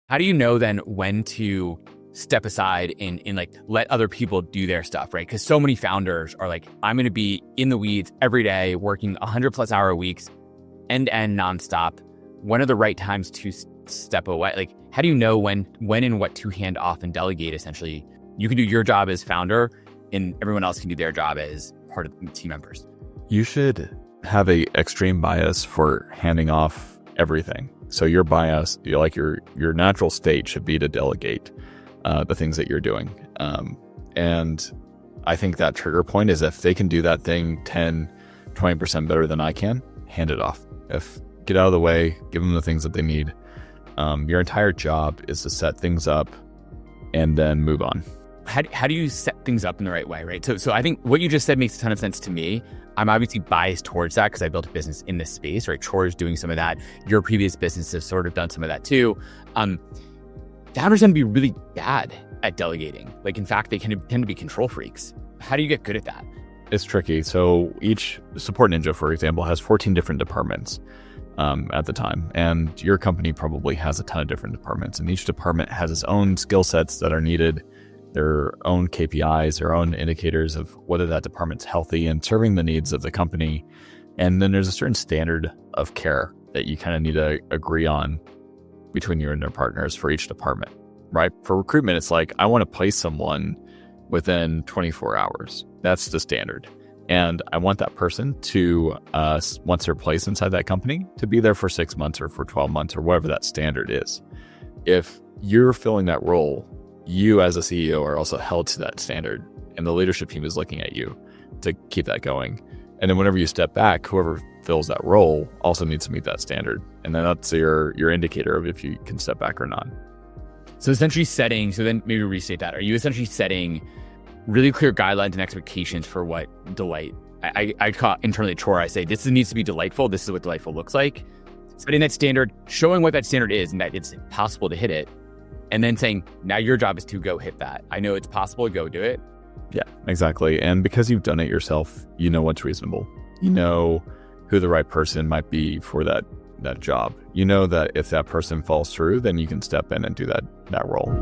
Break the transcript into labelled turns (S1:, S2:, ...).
S1: How do you know then when to step aside and like let other people do their stuff, right? Because so many founders are like, I'm going to be in the weeds every day, working 100+ hour weeks, end to end nonstop. When are the right times to step away? Like, how do you know when and what to hand off and delegate? Essentially, you can do your job as founder, and everyone else can do their job as part of the team members.
S2: You should have a extreme bias for handing off everything. So your bias, your natural state should be to delegate the things that you're doing. And I think that trigger point is if they can do that thing 10, 20% better than I can, hand it off. Get out of the way, give them the things that they need. Your entire job is to set things up and then move on.
S1: How do you set things up in the right way, right? So I think what you just said makes a ton of sense to me. I'm obviously biased towards that because I built a business in this space, right? Troy's doing some of that. Your previous business has sort of done some of that too. Founders tend to be really bad at delegating. Like, in fact, they tend to be control freaks. How do you get good at that?
S2: It's tricky. So each Support Ninja, for example, has 14 different departments at the time. And your company probably has a ton of different departments. And each department has its own skill sets that are needed, their own KPIs, their own indicators of whether that department's healthy and serving the needs of the company. And then there's a certain standard of care that you kind of need to agree on between you and your partners for each department, right? For recruitment, it's like, I want to place someone within 24 hours. That's the standard. And I want that person to, once they're placed inside that company, to be there for 6 months or for 12 months or whatever that standard is. If you're filling that role, you as a CEO are also held to that standard, and the leadership team is looking at you to keep that going. And then whenever you step back, whoever fills that role also needs to meet that standard. And then that's your indicator of if you can step back or not.
S1: So essentially then maybe restate that. Are you essentially setting really clear guidelines and expectations for what delight? I call internally Troy, I say, this needs to be delightful. This is what delightful looks like. Setting that standard, showing what that standard is and that it's possible to hit it. And then saying, now your job is to go hit that. I know it's possible, go do it.
S2: Yeah, exactly. And because you've done it yourself, you know what's reasonable. You know who the right person might be for that job. You know that if that person falls through, then you can step in and do that role.